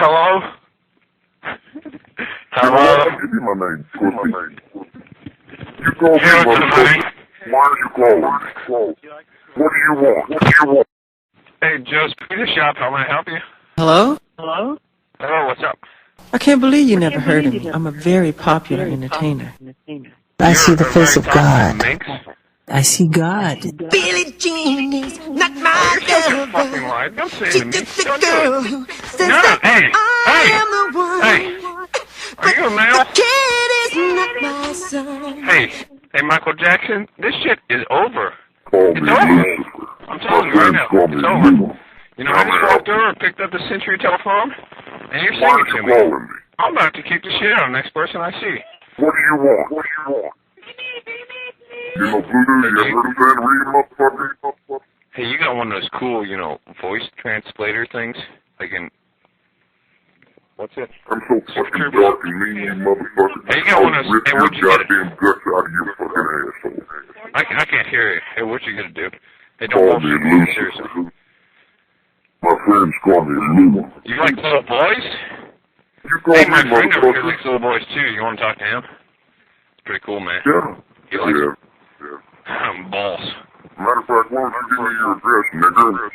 Hello? Hello? I'll give you my name, pussy. You call me, motherfucker. Why are you calling? What do you want? What do you want? Hey, Joe's Pizza Shop, how may I help you? Hello? Hello, what's up? I can't believe you never heard of me. I'm a very popular entertainer. I see the face of God. Minx? I see God. Billie Jean is not my You're such a fucking lover. liar. Don't say it She's to me. just a Don't do girl it. who says No, that hey, I hey, am the one. hey. Are you a The male? kid is not my son. Hey, Michael Jackson, this shit is over. Call It's me over. Lucifer. I'm telling you right now, Call me it's over. Lucifer. You know, I just walked over and picked up the Century telephone, and you're Why singing are to you me. calling me? I'm about to kick the shit out of the next person I see. What do you want? What do you want? You know voodoo? You ever heard of that reading, motherfucker? Hey, you got one of those cool, voice translator things? Like in... What's it? I'm so fucking dark and mean, you motherfucker. Hey, you got one of those... I'll rip Hey, your what'd you get? goddamn guts out of your fucking asshole. I can't hear you. Hey, what you gonna do? Hey, don't Call me bullshit me, seriously. Lucifer. My friends call me Lou. You like little boys? You call Hey, me my friend over here motherfucker? likes little boys too. You wanna talk to him? It's pretty cool, man. Yeah. You like Yeah. balls. Matter of fact, why don't you give me your address, nigger?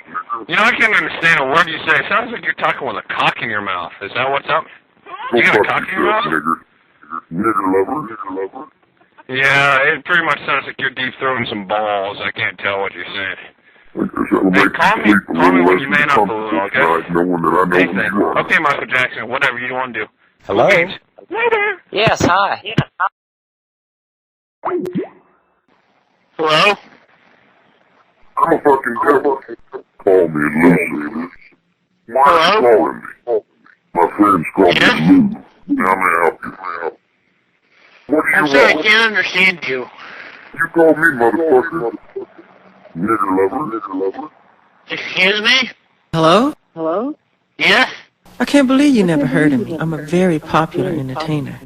You know, I can't understand a word you say. It sounds like you're talking with a cock in your mouth. Is that what's up? Go You got a fuck cock in your yourself, mouth? nigger. Nigger lover. Yeah, it pretty much sounds like you're deep throating some balls. I can't tell what you're saying. That'll Hey, make call you me sleep a when little you less man up a little, uncomfortable okay? tonight, knowing that I know who Anything. you are. Okay, Michael Jackson, whatever you want to do. Hello? Okay. Later. Yes, hi. Hello? I'm a fucking devil. Call me Lucifer. Why are you calling me? My friends call me Lou. Now may I help you? What do you I'm sorry, I want? can't understand you. You call me motherfucker. Nigger lover. Excuse me? Hello? Yes? I can't believe you never heard of me. I'm a very popular entertainer.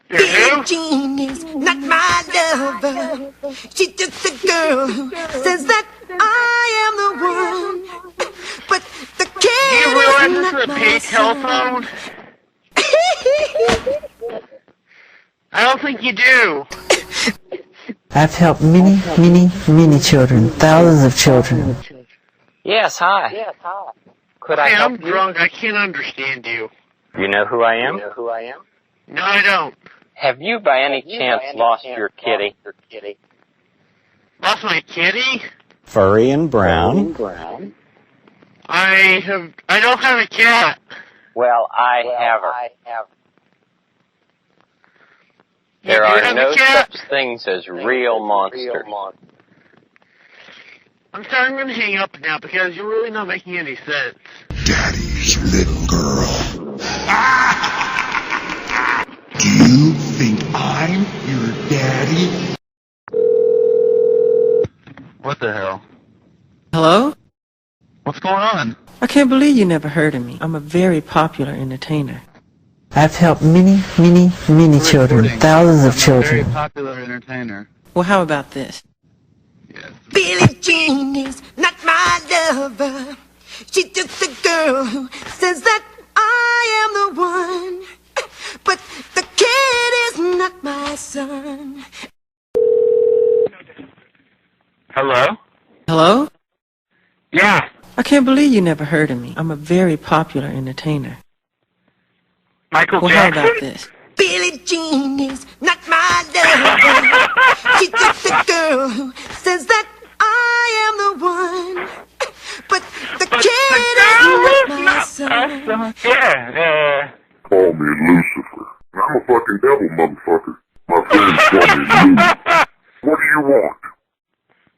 You're Billie who? Jean is not my lover. She's just a girl who says that I am the one. But the Do you kid realize is this is not a my paid son. telephone? I don't think you do. I've helped many children, thousands of children. Yes, hi. Could I Hey, help I'm you? drunk. I can't understand you. You know who I am? No, I don't. Have you by any chance lost your kitty? Lost my kitty? Furry and brown. I don't have a cat. Well, I have her. You There do are have no a cat? such things as real monsters. I'm sorry, I'm gonna hang up now because you're really not making any sense. Daddy's little girl. Do you think I'm your daddy? What the hell? Hello? What's going on? I can't believe you never heard of me. I'm a very popular entertainer. I've helped many children, thousands of children. Popular entertainer. Well, how about this? Yes. Billie Jean is not my lover. She's just a girl who says that I am the one. But the kid is not my son. Hello? Hello? Yeah. I can't believe you never heard of me. I'm a very popular entertainer. Michael Well, how Jackson? about this? Billie Jean is not my lover. She's just a girl who says that I am the one. But the kid is not my son. Yeah. Call me Lucifer. I'm a fucking devil, motherfucker. My friends call me Lou. What do you want?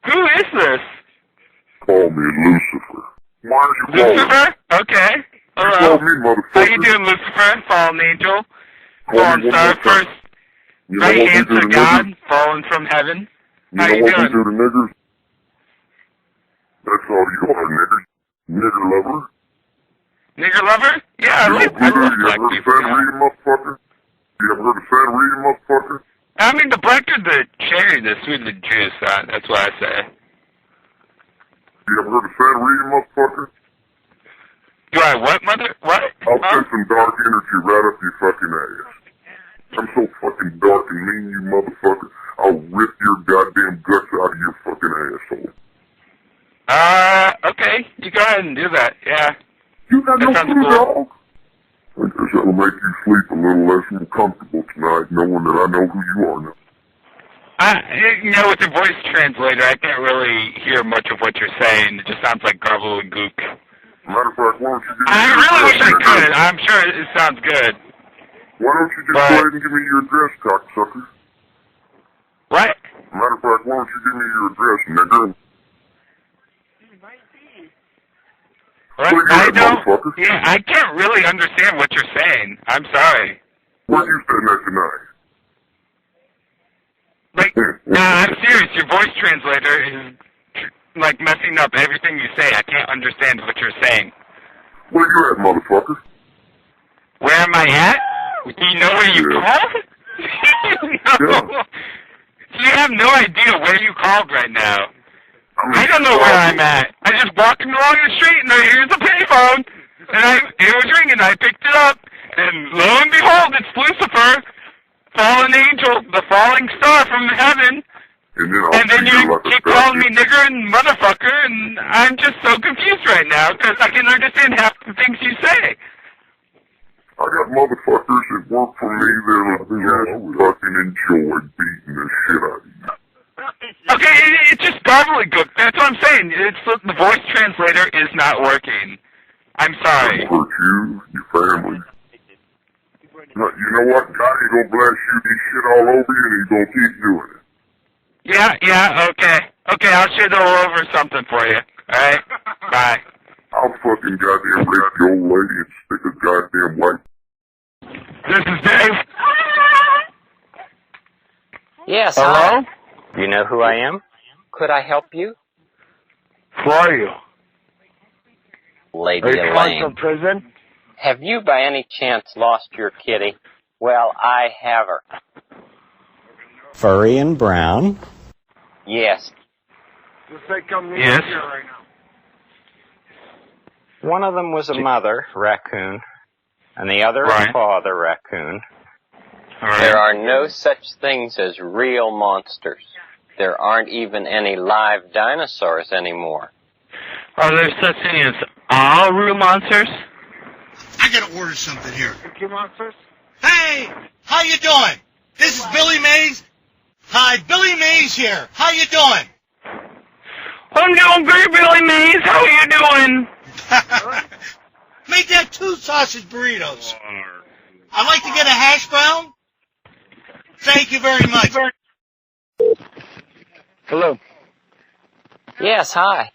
Who is this? Call me Lucifer. Why are you calling? Lucifer? Okay. You call Hello. me motherfucker. How you doing, Lucifer? Fallen angel? Call Fallen me one star more time. first. You know Right what we hand do to to God, niggers? fallen from heaven. You How know you what we doing? do to niggers? That's all you are, nigger. Nigger lover. Nigger lover? Yeah, I You know love voodoo? You black ever heard of people. Freddy reading, motherfucker? You ever heard of Freddy reading, motherfucker? I mean, the blacker the cherry, the sweeter the juice. That's what I say. You ever heard of Freddy reading, motherfucker? Do I what, mother? What? I'll send some dark energy right up your fucking ass. I'm so fucking dark and mean, you motherfucker. I'll rip your goddamn guts out of your fucking asshole. Okay. You go ahead and do that, yeah. You got no sounds clue, cool. dog? I guess that'll make you sleep a little less uncomfortable tonight, knowing that I know who you are now. With the voice translator, I can't really hear much of what you're saying. It just sounds like garble and gook. Matter of fact, why don't you give me I your really wish address? I could. I'm sure it sounds good. Why don't you just go ahead and give me your address, cocksucker? What? Matter of fact, why don't you give me your address, nigger? What? Where you I at, don't. motherfucker? Yeah, I can't really understand what you're saying. I'm sorry. Where you sitting at tonight? I'm serious. Your voice translator is messing up everything you say. I can't understand what you're saying. Where you at, motherfucker? Where am I at? Do you know where you called? No. Yeah. You have no idea where you called right now. I don't know Chicago. where I'm at. I just walking along the street and here's a payphone, and it was ringing. I picked it up, and lo and behold, it's Lucifer, fallen angel, the falling star from heaven. And then you keep calling me nigger and motherfucker, and I'm just so confused right now because I can understand half the things you say. I got motherfuckers that work for me that'll just fucking enjoy beating the shit out of you. Okay, it's just gobbledygook. That's what I'm saying. The voice translator is not working. I'm sorry. It'll hurt you, your family. No, you know what? God ain't gonna blast you this shit all over you, and he's gonna keep doing it. Yeah, okay. Okay, I'll shit all over something for you. Alright? Bye. I'll fucking goddamn rape the old lady and stick a goddamn white. This is Dave. Yes, Hello? hi. You know who I am? Could I help you? Who are you? Lady Are you calling Elaine. from prison? Have you by any chance lost your kitty? Well, I have her. Furry and brown. Yes. Yes. One of them was a mother raccoon, and the other Right. a father raccoon. Alright. There are no such things as real monsters. There aren't even any live dinosaurs anymore. Are there such things as all real monsters? I gotta order something here. Cookie monsters? Hey, how you doing? This is Billy Mays. Hi, Billy Mays here. How you doing? I'm doing great, Billy Mays. How are you doing? Make that 2 sausage burritos. I'd like to get a hash brown. Thank you very much. Hello. Yes, hi.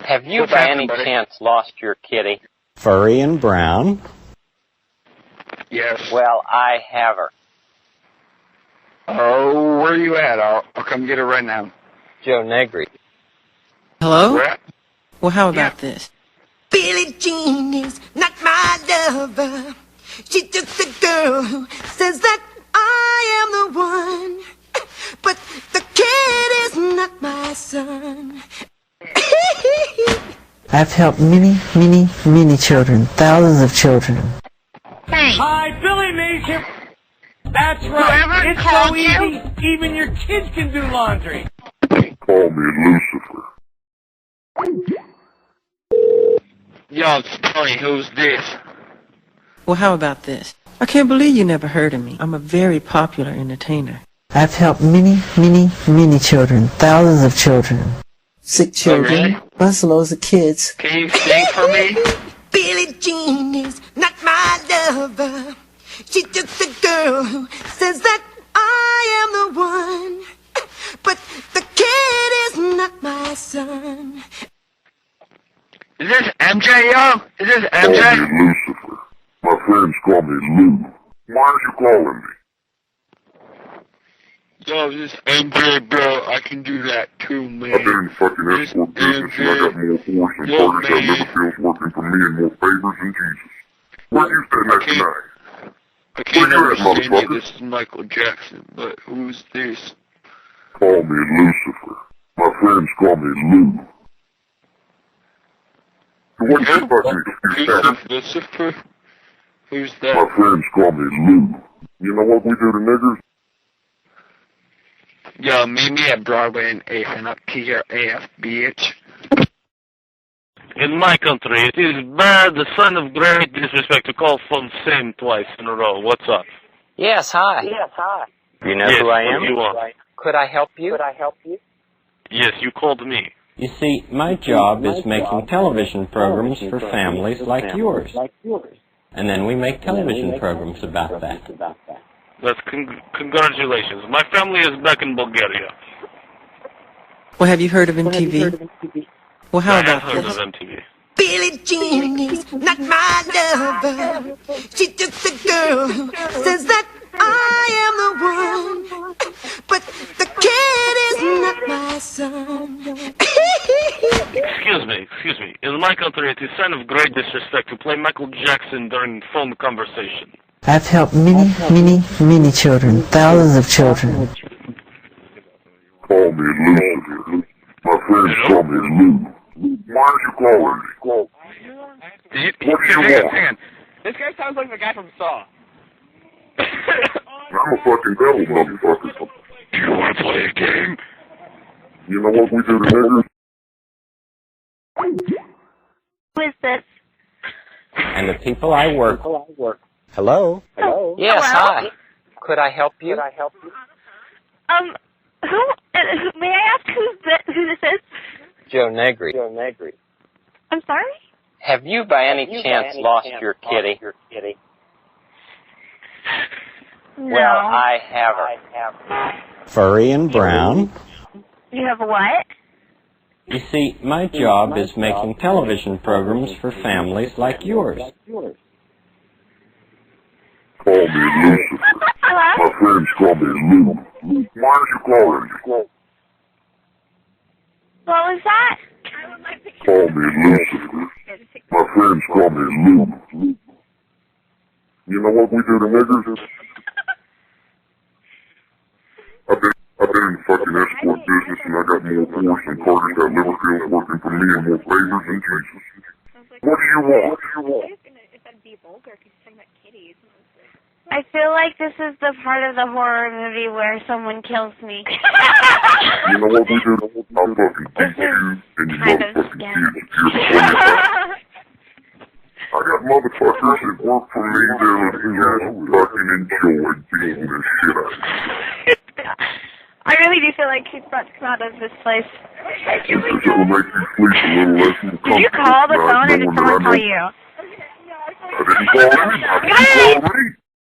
Have you What's by happening, any buddy? chance lost your kitty? Furry and brown. Yes. Well, I have her. Oh, where are you at? I'll come get her right now. Joe Negri. Hello? Where at? Well, how about this? Billie Jean is not my lover. She's just a girl who says that I am the one. But the kid is not my son. I've helped many children, thousands of children. Hi, Billy Mays here. That's right. It's so easy. Even your kids can do laundry. Call me Lucifer. Yo, sorry, who's this? Well, how about this? I can't believe you never heard of me. I'm a very popular entertainer. I've helped many children, thousands of children. Sick children, really? busloads of kids. Can you sing for me? Billie Jean is not my lover. She's just a girl who says that I am the one. But the kid is not my son. Is this MJ, yo? Is this Call MJ? me Lucifer. My friends call me Lou. Why are you calling me? Yo, this MJ, bro. I can do that too, man. I've been in the fucking escort business and I got more horse and Yo, parties out man. liver pills working for me and more favors than Jesus. Where you sitting at tonight? I can't Where you at, understand you. motherfucker? This is Michael Jackson, but who's this? Call me Lucifer. My friends call me Lou. So what's your fucking excuse, Piece Sally? of Lucifer? Who's My that? friends call me Lou. You know what we do to niggers? Yo, meet me at Broadway and 8th and up PRAF, bitch. In my country, it is bad, the sign of great disrespect to call phone same twice in a row. What's up? Yes, hi. You know who I what am? do you want? Could I help you? Yes, you called me. You see, my job is making television programs for families like yours. And then we make television programs about that. That's congratulations. My family is back in Bulgaria. Well, have you heard of MTV? Well, how I have about heard this? of MTV. Billie Jean is not my lover. She's just a girl who says that I am the one. But the kid is not my son. Excuse me. In my country, it is sign of great disrespect to play Michael Jackson during phone conversation. I've helped many children, thousands of children. Call me Lucifer. My friends call me Lou. Why are you calling me? What do you want? Hang on. This guy sounds like the guy from Saw. I'm a fucking devil, motherfucker. You want to play a game? You know what we do to niggers? Who is this? And the people I work with. Hello? Yes, Hello? hi. Could I help you? May I ask who this is? Joe Negri. I'm sorry? Have you by any chance lost your kitty? No. Well, I have her. Furry and brown. You have a what? You see, my job is making television programs for families like yours. Call me Lucifer. Hello? My friends call me Lou. Why are you calling me? What was that? Call me Lucifer. My friends call me Lou. You know what we do to niggers? I've been in the fucking escort business, and I got more force than Carter's got liver pills working for me and more favors than Jesus. What do you want? I feel like this is the part of the horror movie where someone kills me. You know what we do? I'll fucking beat you and you motherfucking kids if you're the I got motherfuckers that work for me that just fucking enjoy beating the shit out of you. I really do feel like he's about to come out of this place. Because it'll make you sleep a little less Did you call the phone or did someone call you? I didn't call him. I didn't